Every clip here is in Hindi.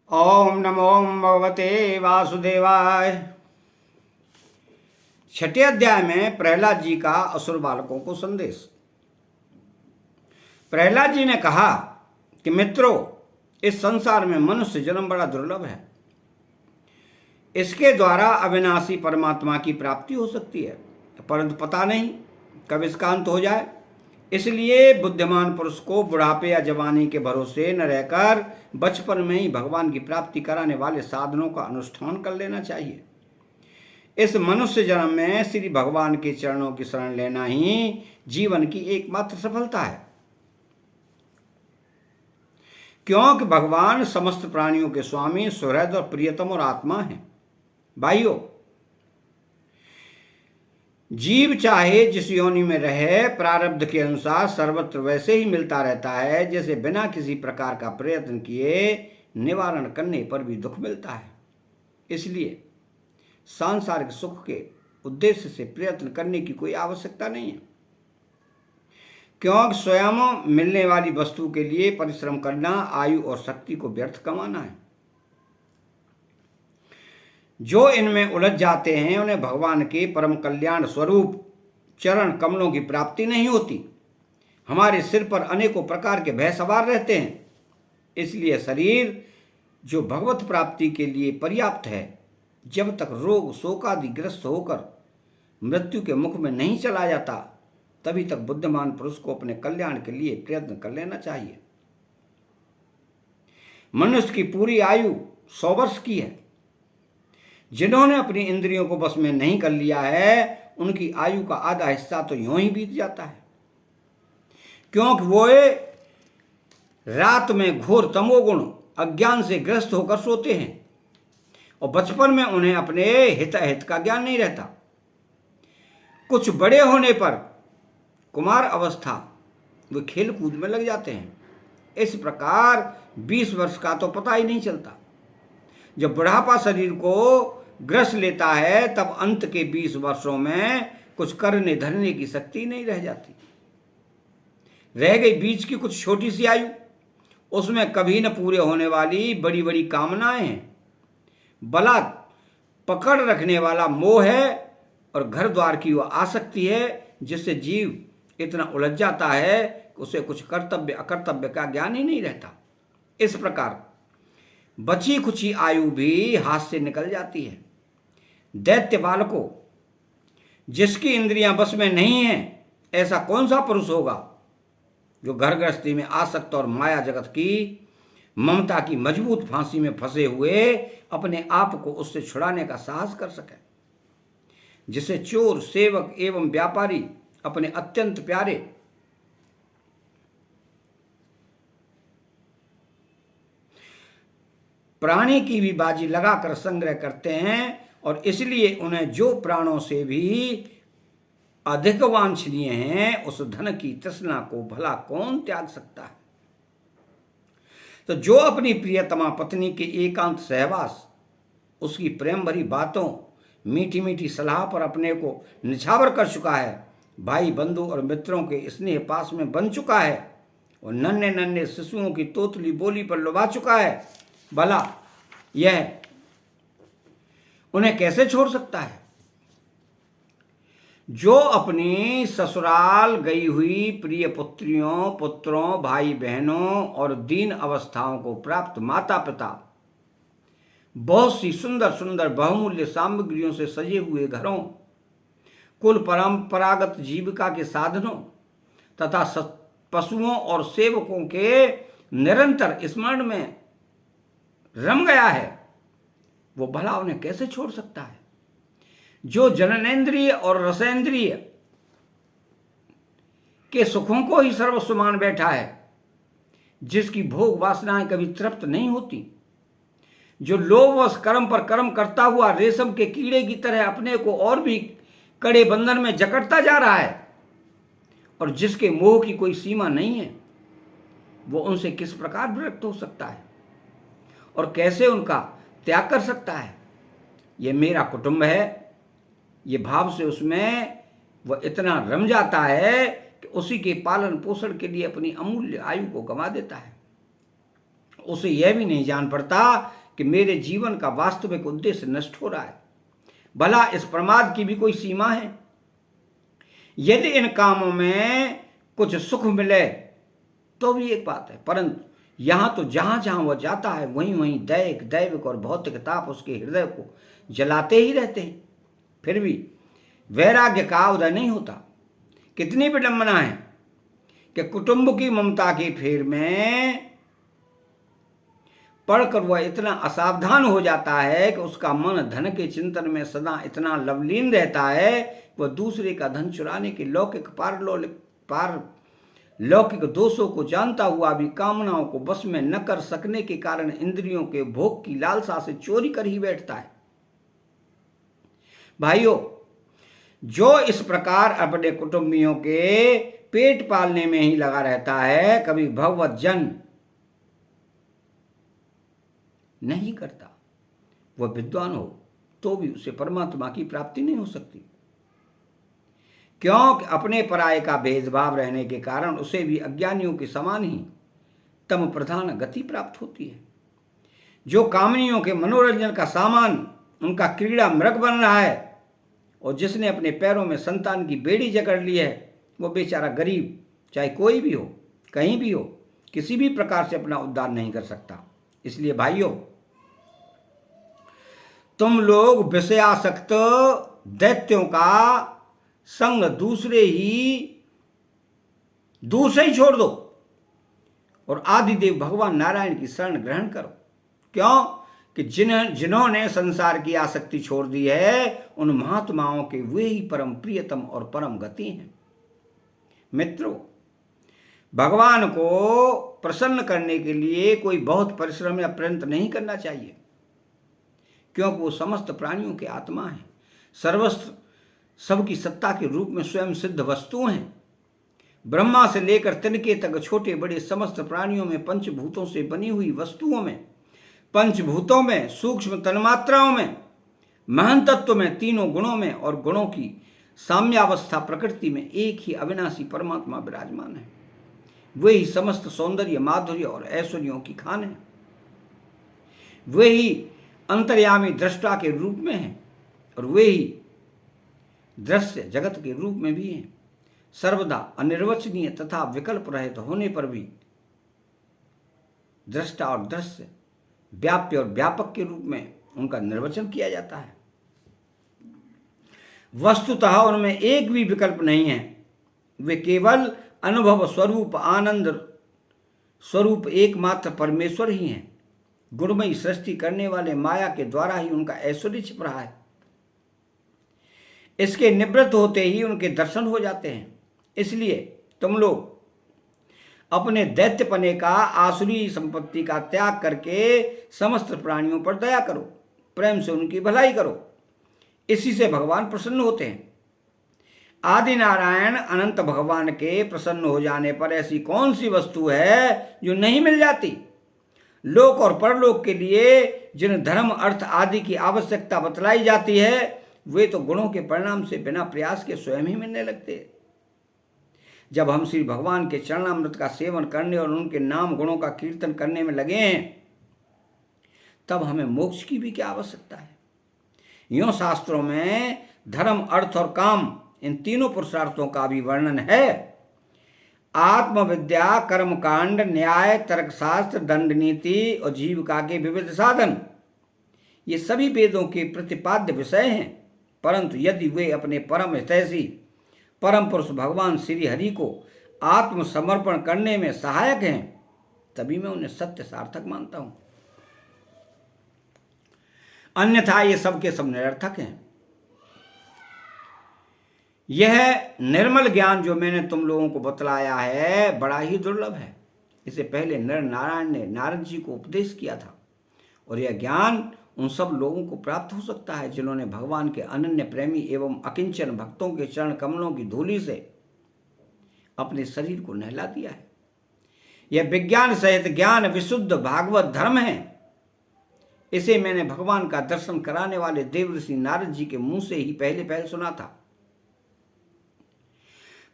ओम नमो भगवते वासुदेवाय। छठे अध्याय में प्रहलाद जी का असुर बालकों को संदेश। प्रहलाद जी ने कहा कि मित्रों, इस संसार में मनुष्य जन्म बड़ा दुर्लभ है। इसके द्वारा अविनाशी परमात्मा की प्राप्ति हो सकती है, परंतु पता नहीं कब इसका अंत हो जाए। इसलिए बुद्धिमान पुरुष को बुढ़ापे या जवानी के भरोसे न रहकर बचपन में ही भगवान की प्राप्ति कराने वाले साधनों का अनुष्ठान कर लेना चाहिए। इस मनुष्य जन्म में श्री भगवान के चरणों की शरण लेना ही जीवन की एकमात्र सफलता है, क्योंकि भगवान समस्त प्राणियों के स्वामी, सुहृद और प्रियतम और आत्मा हैं। भाइयों, जीव चाहे जिस योनि में रहे, प्रारब्ध के अनुसार सर्वत्र वैसे ही मिलता रहता है जैसे बिना किसी प्रकार का प्रयत्न किए निवारण करने पर भी दुख मिलता है। इसलिए सांसारिक सुख के उद्देश्य से प्रयत्न करने की कोई आवश्यकता नहीं है, क्योंकि स्वयं मिलने वाली वस्तु के लिए परिश्रम करना आयु और शक्ति को व्यर्थ कमाना है। जो इनमें उलझ जाते हैं उन्हें भगवान के परम कल्याण स्वरूप चरण कमलों की प्राप्ति नहीं होती। हमारे सिर पर अनेकों प्रकार के भय सवार रहते हैं, इसलिए शरीर जो भगवत प्राप्ति के लिए पर्याप्त है, जब तक रोग शोकादि ग्रस्त होकर मृत्यु के मुख में नहीं चला जाता, तभी तक बुद्धिमान पुरुष को अपने कल्याण के लिए प्रयत्न कर लेना चाहिए। मनुष्य की पूरी आयु 100 वर्ष की है। जिन्होंने अपनी इंद्रियों को बस में नहीं कर लिया है, उनकी आयु का आधा हिस्सा तो यूं ही बीत जाता है, क्योंकि वो रात में घोर तमोगुण अज्ञान से ग्रस्त होकर सोते हैं और बचपन में उन्हें अपने हित अहित का ज्ञान नहीं रहता। कुछ बड़े होने पर कुमार अवस्था वे खेल कूद में लग जाते हैं। इस प्रकार 20 वर्ष का तो पता ही नहीं चलता। जब बुढ़ापा शरीर को ग्रस लेता है, तब अंत के 20 वर्षों में कुछ करने धरने की शक्ति नहीं रह जाती। रह गई बीच की कुछ छोटी सी आयु, उसमें कभी न पूरे होने वाली बड़ी बड़ी कामनाएं हैं। बला पकड़ रखने वाला मोह है और घर द्वार की वो आसक्ति है, जिससे जीव इतना उलझ जाता है कि उसे कुछ कर्तव्य अकर्तव्य का ज्ञान ही नहीं रहता। इस प्रकार बची खुची आयु भी हाथ से निकल जाती है। दैत्य बालकों, जिसकी इंद्रियां बस में नहीं हैं, ऐसा कौन सा पुरुष होगा जो घर गृहस्थी में आसक्त और माया जगत की ममता की मजबूत फांसी में फंसे हुए अपने आप को उससे छुड़ाने का साहस कर सके, जिसे चोर, सेवक एवं व्यापारी अपने अत्यंत प्यारे प्राणी की भी बाजी लगाकर संग्रह करते हैं, और इसलिए उन्हें जो प्राणों से भी अधिक वांछनीय हैं, उस धन की तृष्णा को भला कौन त्याग सकता है। तो जो अपनी प्रियतमा पत्नी के एकांत सहवास, उसकी प्रेम भरी बातों, मीठी मीठी सलाह पर अपने को निछावर कर चुका है, भाई बंधु और मित्रों के स्नेह पास में बन चुका है और नन्हे नन्हे शिशुओं की तोतली बोली पर लुभा चुका है, भला यह उन्हें कैसे छोड़ सकता है। जो अपनी ससुराल गई हुई प्रिय पुत्रियों, पुत्रों, भाई बहनों और दीन अवस्थाओं को प्राप्त माता पिता, बहुत सी सुंदर सुंदर बहुमूल्य सामग्रियों से सजे हुए घरों, कुल परंपरागत जीविका के साधनों तथा पशुओं और सेवकों के निरंतर स्मरण में रम गया है, वो भला उन्हें कैसे छोड़ सकता है। जो जननेन्द्रिय और रसेंद्रिय के सुखों को ही सर्वस्व मान बैठा है, जिसकी भोग वासनाएं कभी तृप्त नहीं होती, जो लोभवश कर्म पर कर्म करता हुआ रेशम के कीड़े की तरह अपने को और भी कड़े बंधन में जकड़ता जा रहा है, और जिसके मोह की कोई सीमा नहीं है, वो उनसे किस प्रकार विरक्त हो सकता है और कैसे उनका त्याग कर सकता है। ये मेरा कुटुंब है, ये भाव से उसमें वह इतना रम जाता है कि उसी के पालन पोषण के लिए अपनी अमूल्य आयु को गंवा देता है। उसे यह भी नहीं जान पड़ता कि मेरे जीवन का वास्तविक उद्देश्य नष्ट हो रहा है। भला इस प्रमाद की भी कोई सीमा है? यदि इन कामों में कुछ सुख मिले तो भी एक बात है, परंतु यहां तो जहां जहां वह जाता है वहीं वहीं दैविक और भौतिक ताप उसके हृदय को जलाते ही रहते हैं, फिर भी वैराग्य का उदय नहीं होता। कितनी विडंबना है कि कुटुंब की ममता के फेर में पढ़कर वह इतना असावधान हो जाता है कि उसका मन धन के चिंतन में सदा इतना लवलीन रहता है, वह दूसरे का धन चुराने के लौकिक दोषों को जानता हुआ भी कामनाओं को बस में न कर सकने के कारण इंद्रियों के भोग की लालसा से चोरी कर ही बैठता है। भाइयों, जो इस प्रकार अपने कुटुंबियों के पेट पालने में ही लगा रहता है, कभी भगवत जन नहीं करता, वह विद्वान हो तो भी उसे परमात्मा की प्राप्ति नहीं हो सकती, क्योंकि अपने पराये का भेदभाव रहने के कारण उसे भी अज्ञानियों के समान ही तम प्रधान गति प्राप्त होती है। जो कामनियों के मनोरंजन का सामान उनका क्रीड़ा मृग बन रहा है और जिसने अपने पैरों में संतान की बेड़ी जकड़ ली है, वो बेचारा गरीब, चाहे कोई भी हो, कहीं भी हो, किसी भी प्रकार से अपना उद्धार नहीं कर सकता। इसलिए भाइयों, तुम लोग विषयासक्त दैत्यों का संग दूर से ही छोड़ दो और आदिदेव भगवान नारायण की शरण ग्रहण करो, क्यों कि जिन्होंने संसार की आसक्ति छोड़ दी है उन महात्माओं के वे ही परम प्रियतम और परम गति हैं। मित्रों, भगवान को प्रसन्न करने के लिए कोई बहुत परिश्रम या प्रयत्न नहीं करना चाहिए, क्योंकि वो समस्त प्राणियों के आत्मा हैं, सर्वस्व सबकी सत्ता के रूप में स्वयं सिद्ध वस्तु हैं। ब्रह्मा से लेकर तिनके तक छोटे बड़े समस्त प्राणियों में, पंचभूतों से बनी हुई वस्तुओं में, पंचभूतों में, सूक्ष्म तन्मात्राओं में, महान तत्व में, तीनों गुणों में और गुणों की साम्यावस्था प्रकृति में एक ही अविनाशी परमात्मा विराजमान है। वे ही समस्त सौंदर्य, माधुर्य और ऐश्वर्यों की खान है। वे ही अंतर्यामी दृष्टा के रूप में हैं और वे ही दृश्य जगत के रूप में भी हैं। सर्वदा अनिर्वचनीय तथा विकल्प रहित होने पर भी दृष्टा और दृश्य, व्याप्य और व्यापक के रूप में उनका निर्वचन किया जाता है। वस्तुतः उनमें एक भी विकल्प नहीं है, वे केवल अनुभव स्वरूप, आनंद स्वरूप एकमात्र परमेश्वर ही हैं। गुणमयी सृष्टि करने वाले माया के द्वारा ही उनका ऐश्वर्य छिप रहा है। इसके निवृत्त होते ही उनके दर्शन हो जाते हैं। इसलिए तुम लोग अपने दैत्यपने का, आसुरी संपत्ति का त्याग करके समस्त प्राणियों पर दया करो, प्रेम से उनकी भलाई करो। इसी से भगवान प्रसन्न होते हैं। आदि नारायण अनंत भगवान के प्रसन्न हो जाने पर ऐसी कौन सी वस्तु है जो नहीं मिल जाती? लोक और परलोक के लिए जिन धर्म, अर्थ आदि की आवश्यकता बतलाई जाती है, वे तो गुणों के परिणाम से बिना प्रयास के स्वयं ही मिलने लगते। जब हम श्री भगवान के चरणामृत का सेवन करने और उनके नाम गुणों का कीर्तन करने में लगे हैं, तब हमें मोक्ष की भी क्या आवश्यकता है? यूं शास्त्रों में धर्म, अर्थ और काम, इन तीनों पुरुषार्थों का भी वर्णन है। आत्मविद्या, कर्मकांड, न्याय, तर्कशास्त्र, दंड नीति और जीविका के विविध साधन, ये सभी वेदों के प्रतिपाद्य विषय हैं। परंतु यदि वे अपने परम हितैषी परम पुरुष भगवान श्री हरि को आत्मसमर्पण करने में सहायक हैं, तभी मैं उन्हें सत्य सार्थक मानता हूं। अन्यथा ये सब के सब निरर्थक हैं। यह निर्मल ज्ञान जो मैंने तुम लोगों को बतलाया है बड़ा ही दुर्लभ है। इसे पहले नर नारायण ने नारद जी को उपदेश किया था और यह ज्ञान उन सब लोगों को प्राप्त हो सकता है जिन्होंने भगवान के अनन्य प्रेमी एवं अकिंचन भक्तों के चरण कमलों की धूलि से अपने शरीर को नहला दिया है। यह विज्ञान सहित ज्ञान विशुद्ध भागवत धर्म है। इसे मैंने भगवान का दर्शन कराने वाले देवर्षि नारद जी के मुंह से ही पहले सुना था।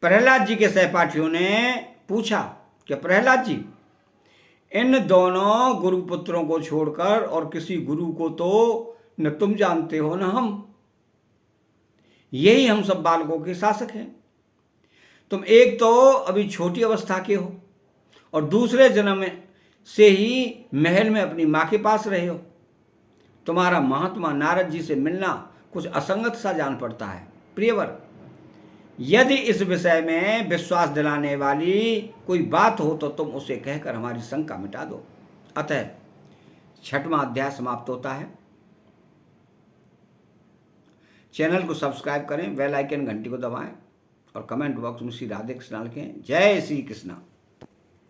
प्रहलाद जी के सहपाठियों ने पूछा कि प्रहलाद जी, इन दोनों गुरुपुत्रों को छोड़कर और किसी गुरु को तो न तुम जानते हो न हम। यही हम सब बालकों के शासक हैं। तुम एक तो अभी छोटी अवस्था के हो और दूसरे जन्म में से ही महल में अपनी माँ के पास रहे हो। तुम्हारा महात्मा नारद जी से मिलना कुछ असंगत सा जान पड़ता है। प्रियवर, यदि इस विषय में विश्वास दिलाने वाली कोई बात हो तो तुम उसे कहकर हमारी शंका मिटा दो। अतः 6वां अध्याय समाप्त होता है। चैनल को सब्सक्राइब करें, बेल आइकन घंटी को दबाएं और कमेंट बॉक्स में श्री राधे कृष्ण लिखें। जय श्री कृष्ण।